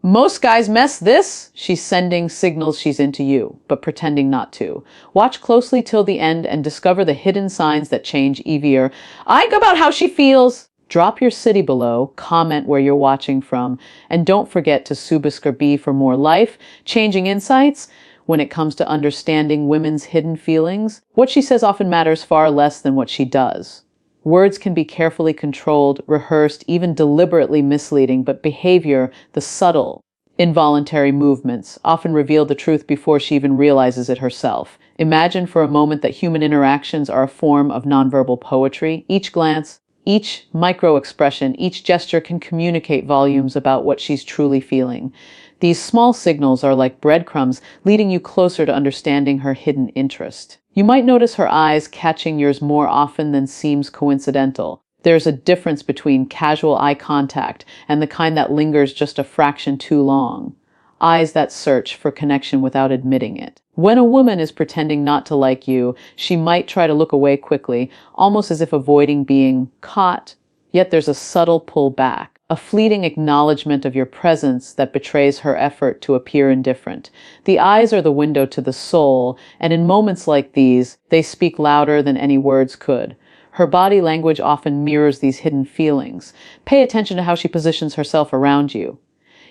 Most guys miss this. She's sending signals she's into you, but pretending not to. Watch closely till the end and discover the hidden signs that change easier. Think about how she feels. Drop your city below, comment where you're watching from, and don't forget to subscribe for more life-changing insights when it comes to understanding women's hidden feelings. What she says often matters far less than what she does. Words can be carefully controlled, rehearsed, even deliberately misleading, but behavior, the subtle, involuntary movements, often reveal the truth before she even realizes it herself. Imagine for a moment that human interactions are a form of nonverbal poetry. Each glance, each micro-expression, each gesture can communicate volumes about what she's truly feeling. These small signals are like breadcrumbs, leading you closer to understanding her hidden interest. You might notice her eyes catching yours more often than seems coincidental. There's a difference between casual eye contact and the kind that lingers just a fraction too long. Eyes that search for connection without admitting it. When a woman is pretending not to like you, she might try to look away quickly, almost as if avoiding being caught. Yet there's a subtle pull back, a fleeting acknowledgement of your presence that betrays her effort to appear indifferent. The eyes are the window to the soul, and in moments like these, they speak louder than any words could. Her body language often mirrors these hidden feelings. Pay attention to how she positions herself around you.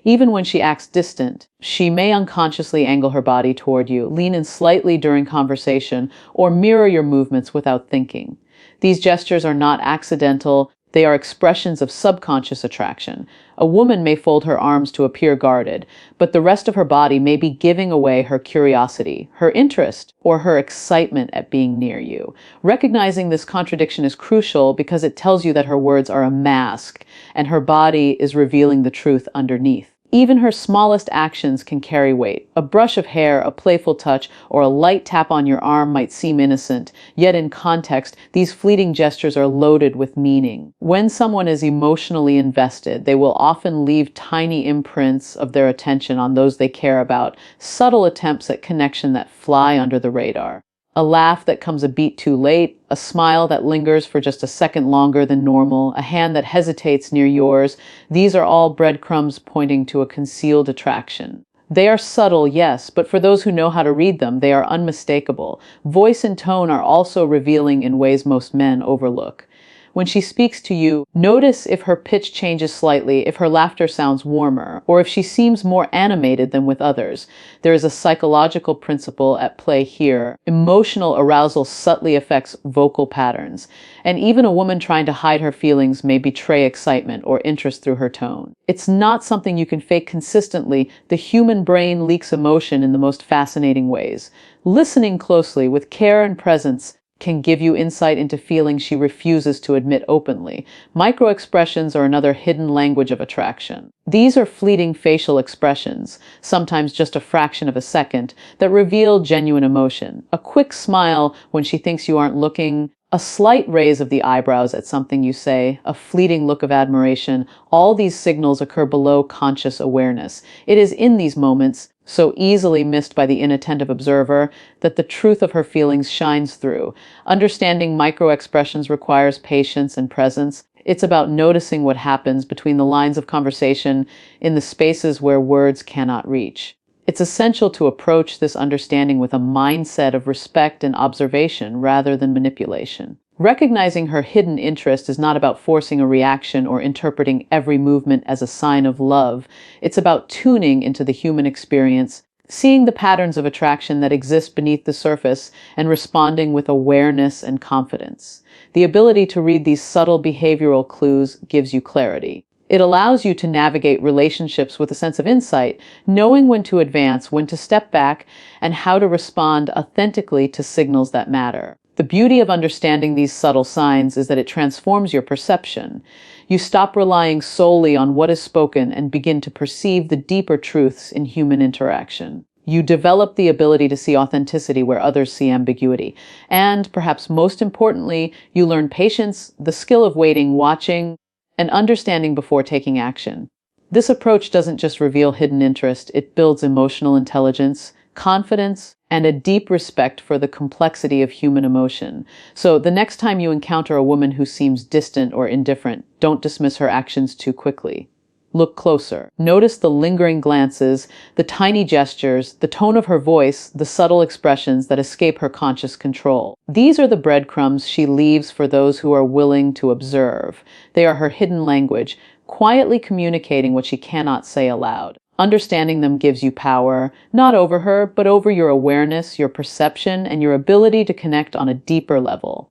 Even when she acts distant, she may unconsciously angle her body toward you, lean in slightly during conversation, or mirror your movements without thinking. These gestures are not accidental. They are expressions of subconscious attraction. A woman may fold her arms to appear guarded, but the rest of her body may be giving away her curiosity, her interest, or her excitement at being near you. Recognizing this contradiction is crucial because it tells you that her words are a mask, and her body is revealing the truth underneath. Even her smallest actions can carry weight. A brush of hair, a playful touch, or a light tap on your arm might seem innocent, yet in context, these fleeting gestures are loaded with meaning. When someone is emotionally invested, they will often leave tiny imprints of their attention on those they care about, subtle attempts at connection that fly under the radar. A laugh that comes a beat too late, a smile that lingers for just a second longer than normal, a hand that hesitates near yours. These are all breadcrumbs pointing to a concealed attraction. They are subtle, yes, but for those who know how to read them, they are unmistakable. Voice and tone are also revealing in ways most men overlook. When she speaks to you, notice if her pitch changes slightly, if her laughter sounds warmer, or if she seems more animated than with others. There is a psychological principle at play here. Emotional arousal subtly affects vocal patterns, and even a woman trying to hide her feelings may betray excitement or interest through her tone. It's not something you can fake consistently. The human brain leaks emotion in the most fascinating ways. Listening closely with care and presence can give you insight into feelings she refuses to admit openly. Microexpressions are another hidden language of attraction. These are fleeting facial expressions, sometimes just a fraction of a second, that reveal genuine emotion. A quick smile when she thinks you aren't looking, a slight raise of the eyebrows at something you say, a fleeting look of admiration. All these signals occur below conscious awareness. It is in these moments, so easily missed by the inattentive observer, that the truth of her feelings shines through. Understanding microexpressions requires patience and presence. It's about noticing what happens between the lines of conversation in the spaces where words cannot reach. It's essential to approach this understanding with a mindset of respect and observation rather than manipulation. Recognizing her hidden interest is not about forcing a reaction or interpreting every movement as a sign of love. It's about tuning into the human experience, seeing the patterns of attraction that exist beneath the surface, and responding with awareness and confidence. The ability to read these subtle behavioral clues gives you clarity. It allows you to navigate relationships with a sense of insight, knowing when to advance, when to step back, and how to respond authentically to signals that matter. The beauty of understanding these subtle signs is that it transforms your perception. You stop relying solely on what is spoken and begin to perceive the deeper truths in human interaction. You develop the ability to see authenticity where others see ambiguity. And, perhaps most importantly, you learn patience, the skill of waiting, watching, and understanding before taking action. This approach doesn't just reveal hidden interest, it builds emotional intelligence, confidence, and a deep respect for the complexity of human emotion. So the next time you encounter a woman who seems distant or indifferent, don't dismiss her actions too quickly. Look closer. Notice the lingering glances, the tiny gestures, the tone of her voice, the subtle expressions that escape her conscious control. These are the breadcrumbs she leaves for those who are willing to observe. They are her hidden language, quietly communicating what she cannot say aloud. Understanding them gives you power, not over her, but over your awareness, your perception, and your ability to connect on a deeper level.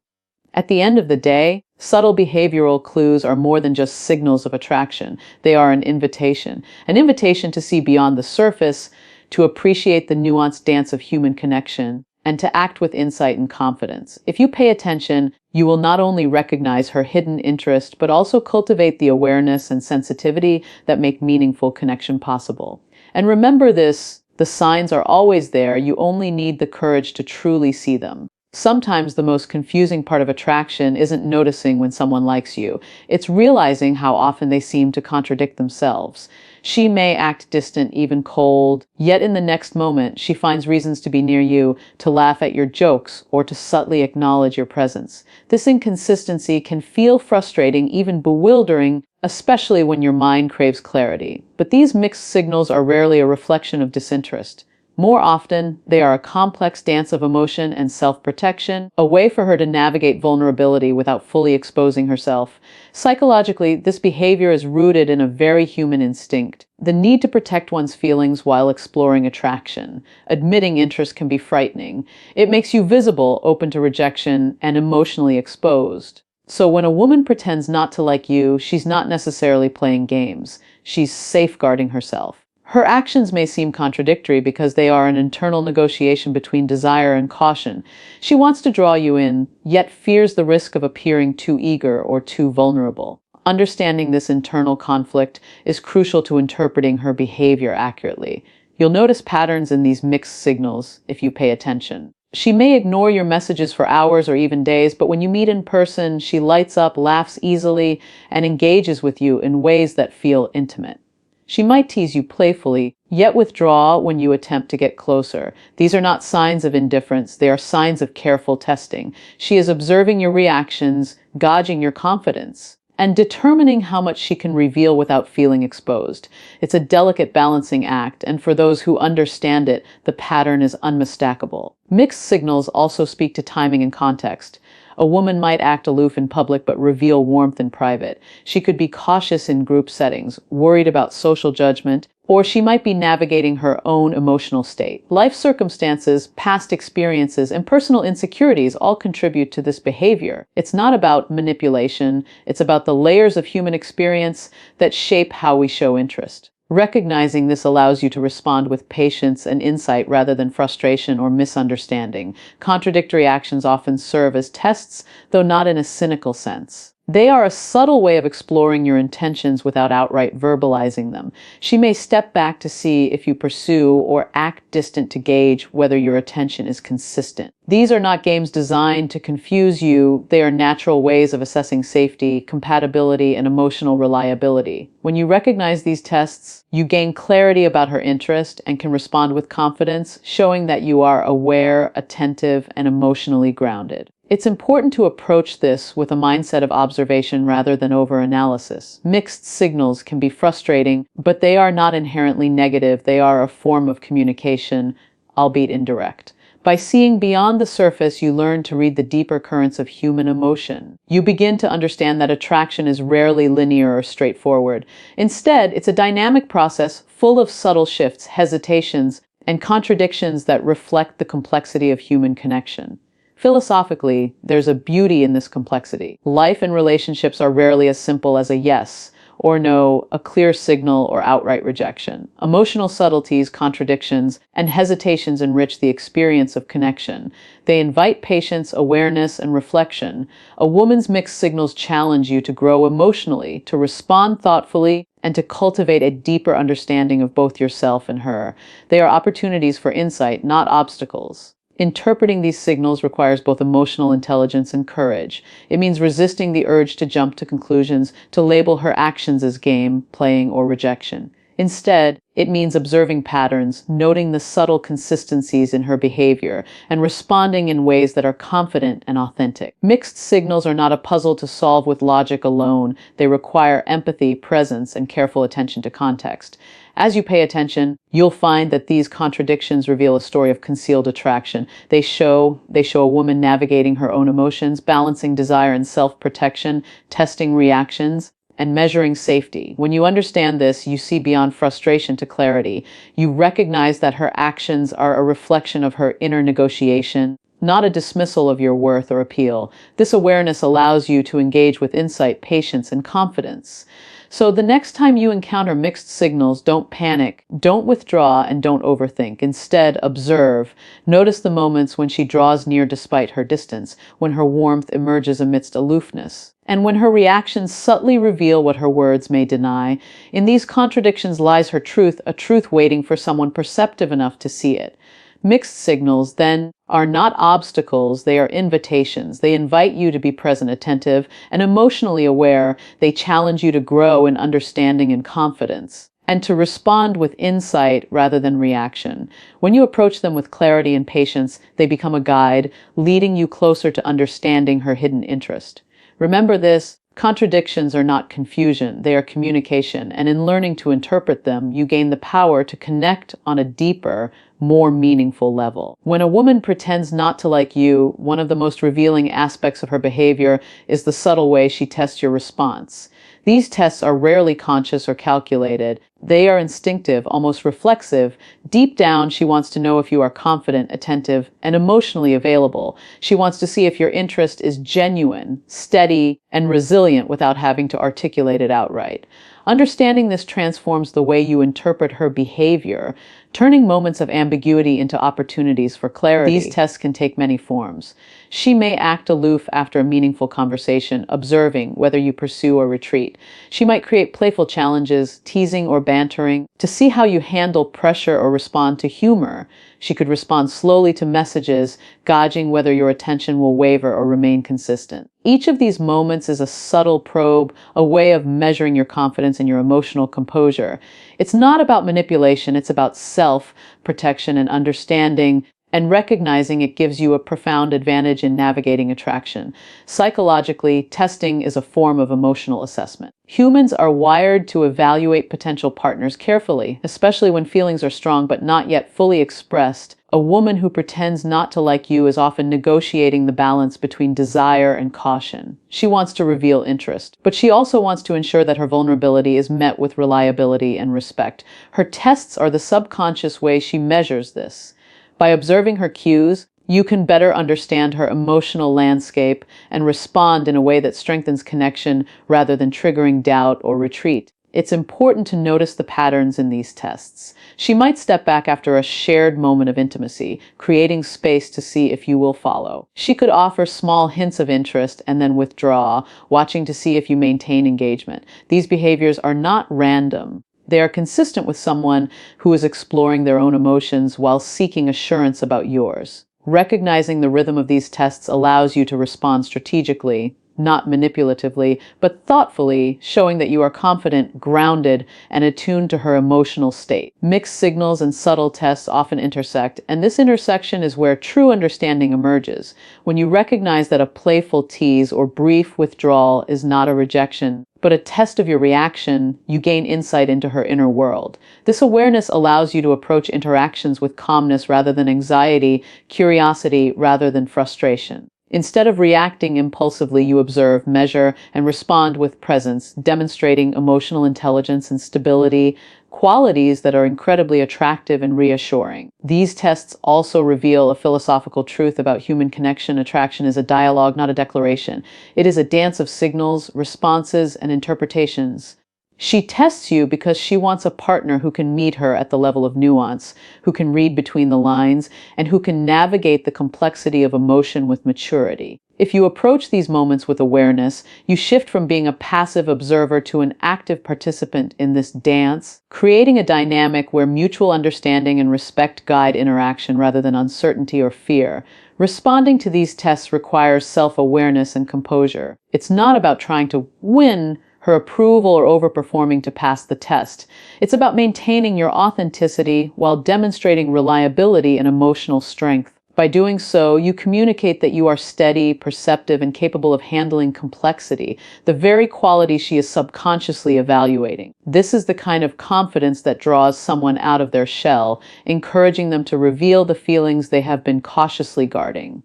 At the end of the day, subtle behavioral clues are more than just signals of attraction. They are an invitation to see beyond the surface, to appreciate the nuanced dance of human connection, and to act with insight and confidence. If you pay attention, you will not only recognize her hidden interest, but also cultivate the awareness and sensitivity that make meaningful connection possible. And remember this, the signs are always there, you only need the courage to truly see them. Sometimes the most confusing part of attraction isn't noticing when someone likes you. It's realizing how often they seem to contradict themselves. She may act distant, even cold, yet in the next moment she finds reasons to be near you, to laugh at your jokes, or to subtly acknowledge your presence. This inconsistency can feel frustrating, even bewildering, especially when your mind craves clarity. But these mixed signals are rarely a reflection of disinterest. More often, they are a complex dance of emotion and self-protection, a way for her to navigate vulnerability without fully exposing herself. Psychologically, this behavior is rooted in a very human instinct, the need to protect one's feelings while exploring attraction. Admitting interest can be frightening. It makes you visible, open to rejection, and emotionally exposed. So when a woman pretends not to like you, she's not necessarily playing games. She's safeguarding herself. Her actions may seem contradictory because they are an internal negotiation between desire and caution. She wants to draw you in, yet fears the risk of appearing too eager or too vulnerable. Understanding this internal conflict is crucial to interpreting her behavior accurately. You'll notice patterns in these mixed signals if you pay attention. She may ignore your messages for hours or even days, but when you meet in person, she lights up, laughs easily, and engages with you in ways that feel intimate. She might tease you playfully, yet withdraw when you attempt to get closer. These are not signs of indifference, they are signs of careful testing. She is observing your reactions, gauging your confidence, and determining how much she can reveal without feeling exposed. It's a delicate balancing act, and for those who understand it, the pattern is unmistakable. Mixed signals also speak to timing and context. A woman might act aloof in public but reveal warmth in private. She could be cautious in group settings, worried about social judgment, or she might be navigating her own emotional state. Life circumstances, past experiences, and personal insecurities all contribute to this behavior. It's not about manipulation, it's about the layers of human experience that shape how we show interest. Recognizing this allows you to respond with patience and insight rather than frustration or misunderstanding. Contradictory actions often serve as tests, though not in a cynical sense. They are a subtle way of exploring your intentions without outright verbalizing them. She may step back to see if you pursue or act distant to gauge whether your attention is consistent. These are not games designed to confuse you. They are natural ways of assessing safety, compatibility, and emotional reliability. When you recognize these tests, you gain clarity about her interest and can respond with confidence, showing that you are aware, attentive, and emotionally grounded. It's important to approach this with a mindset of observation rather than over-analysis. Mixed signals can be frustrating, but they are not inherently negative. They are a form of communication, albeit indirect. By seeing beyond the surface, you learn to read the deeper currents of human emotion. You begin to understand that attraction is rarely linear or straightforward. Instead, it's a dynamic process full of subtle shifts, hesitations, and contradictions that reflect the complexity of human connection. Philosophically, there's a beauty in this complexity. Life and relationships are rarely as simple as a yes or no, a clear signal or outright rejection. Emotional subtleties, contradictions, and hesitations enrich the experience of connection. They invite patience, awareness, and reflection. A woman's mixed signals challenge you to grow emotionally, to respond thoughtfully, and to cultivate a deeper understanding of both yourself and her. They are opportunities for insight, not obstacles. Interpreting these signals requires both emotional intelligence and courage. It means resisting the urge to jump to conclusions, to label her actions as game, playing, or rejection. Instead, It means observing patterns, noting the subtle consistencies in her behavior, and responding in ways that are confident and authentic. Mixed signals are not a puzzle to solve with logic alone. They require empathy, presence, and careful attention to context. As you pay attention, you'll find that these contradictions reveal a story of concealed attraction. They show a woman navigating her own emotions, balancing desire and self-protection, testing reactions, and measuring safety. When you understand this, you see beyond frustration to clarity. You recognize that her actions are a reflection of her inner negotiation, not a dismissal of your worth or appeal. This awareness allows you to engage with insight, patience, and confidence. So the next time you encounter mixed signals, don't panic, don't withdraw, and don't overthink. Instead, observe. Notice the moments when she draws near despite her distance, when her warmth emerges amidst aloofness, and when her reactions subtly reveal what her words may deny. In these contradictions lies her truth, a truth waiting for someone perceptive enough to see it. Mixed signals, then, are not obstacles, they are invitations. They invite you to be present, attentive, and emotionally aware. They challenge you to grow in understanding and confidence, and to respond with insight rather than reaction. When you approach them with clarity and patience, they become a guide, leading you closer to understanding her hidden interest. Remember this. Contradictions are not confusion, they are communication, and in learning to interpret them, you gain the power to connect on a deeper, more meaningful level. When a woman pretends not to like you, one of the most revealing aspects of her behavior is the subtle way she tests your response. These tests are rarely conscious or calculated. They are instinctive, almost reflexive. Deep down, she wants to know if you are confident, attentive, and emotionally available. She wants to see if your interest is genuine, steady, and resilient without having to articulate it outright. Understanding this transforms the way you interpret her behavior, turning moments of ambiguity into opportunities for clarity. These tests can take many forms. She may act aloof after a meaningful conversation, observing whether you pursue or retreat. She might create playful challenges, teasing or bantering, to see how you handle pressure or respond to humor. She could respond slowly to messages, gauging whether your attention will waver or remain consistent. Each of these moments is a subtle probe, a way of measuring your confidence and your emotional composure. It's not about manipulation, it's about self-protection and understanding, and recognizing it gives you a profound advantage in navigating attraction. Psychologically, testing is a form of emotional assessment. Humans are wired to evaluate potential partners carefully, especially when feelings are strong but not yet fully expressed. A woman who pretends not to like you is often negotiating the balance between desire and caution. She wants to reveal interest, but she also wants to ensure that her vulnerability is met with reliability and respect. Her tests are the subconscious way she measures this. By observing her cues, you can better understand her emotional landscape and respond in a way that strengthens connection rather than triggering doubt or retreat. It's important to notice the patterns in these tests. She might step back after a shared moment of intimacy, creating space to see if you will follow. She could offer small hints of interest and then withdraw, watching to see if you maintain engagement. These behaviors are not random. They are consistent with someone who is exploring their own emotions while seeking assurance about yours. Recognizing the rhythm of these tests allows you to respond strategically, not manipulatively, but thoughtfully, showing that you are confident, grounded, and attuned to her emotional state. Mixed signals and subtle tests often intersect, and this intersection is where true understanding emerges. When you recognize that a playful tease or brief withdrawal is not a rejection, but a test of your reaction, you gain insight into her inner world. This awareness allows you to approach interactions with calmness rather than anxiety, curiosity rather than frustration. Instead of reacting impulsively, you observe, measure, and respond with presence, demonstrating emotional intelligence and stability, qualities that are incredibly attractive and reassuring. These tests also reveal a philosophical truth about human connection. Attraction is a dialogue, not a declaration. It is a dance of signals, responses, and interpretations. She tests you because she wants a partner who can meet her at the level of nuance, who can read between the lines, and who can navigate the complexity of emotion with maturity. If you approach these moments with awareness, you shift from being a passive observer to an active participant in this dance, creating a dynamic where mutual understanding and respect guide interaction rather than uncertainty or fear. Responding to these tests requires self-awareness and composure. It's not about trying to win her approval or overperforming to pass the test. It's about maintaining your authenticity while demonstrating reliability and emotional strength. By doing so, you communicate that you are steady, perceptive, and capable of handling complexity, the very quality she is subconsciously evaluating. This is the kind of confidence that draws someone out of their shell, encouraging them to reveal the feelings they have been cautiously guarding.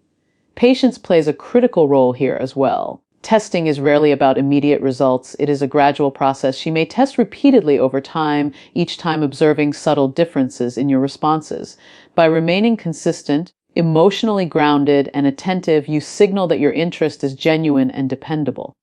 Patience plays a critical role here as well. Testing is rarely about immediate results. It is a gradual process. She may test repeatedly over time, each time observing subtle differences in your responses. By remaining consistent, emotionally grounded, and attentive, you signal that your interest is genuine and dependable.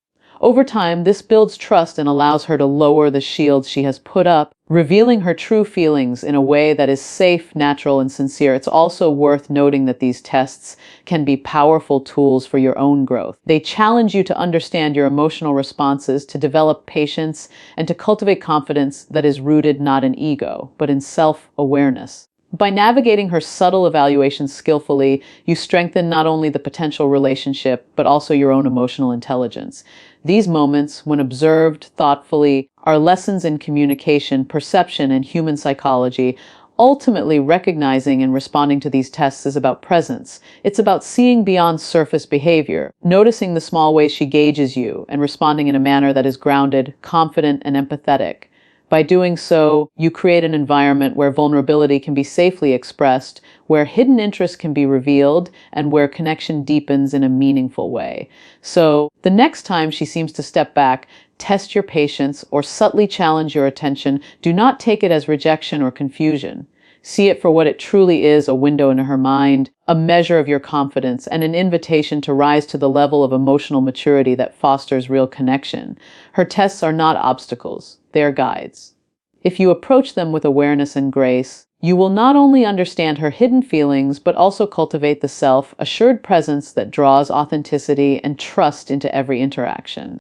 Over time, this builds trust and allows her to lower the shields she has put up, revealing her true feelings in a way that is safe, natural, and sincere. It's also worth noting that these tests can be powerful tools for your own growth. They challenge you to understand your emotional responses, to develop patience, and to cultivate confidence that is rooted not in ego, but in self-awareness. By navigating her subtle evaluations skillfully, you strengthen not only the potential relationship, but also your own emotional intelligence. These moments, when observed thoughtfully, are lessons in communication, perception, and human psychology. Ultimately, recognizing and responding to these tests is about presence. It's about seeing beyond surface behavior, noticing the small ways she gauges you, and responding in a manner that is grounded, confident, and empathetic. By doing so, you create an environment where vulnerability can be safely expressed, where hidden interest can be revealed, and where connection deepens in a meaningful way. So, the next time she seems to step back, test your patience, or subtly challenge your attention, do not take it as rejection or confusion. See it for what it truly is, a window into her mind, a measure of your confidence, and an invitation to rise to the level of emotional maturity that fosters real connection. Her tests are not obstacles, they are guides. If you approach them with awareness and grace, you will not only understand her hidden feelings, but also cultivate the self-assured presence that draws authenticity and trust into every interaction.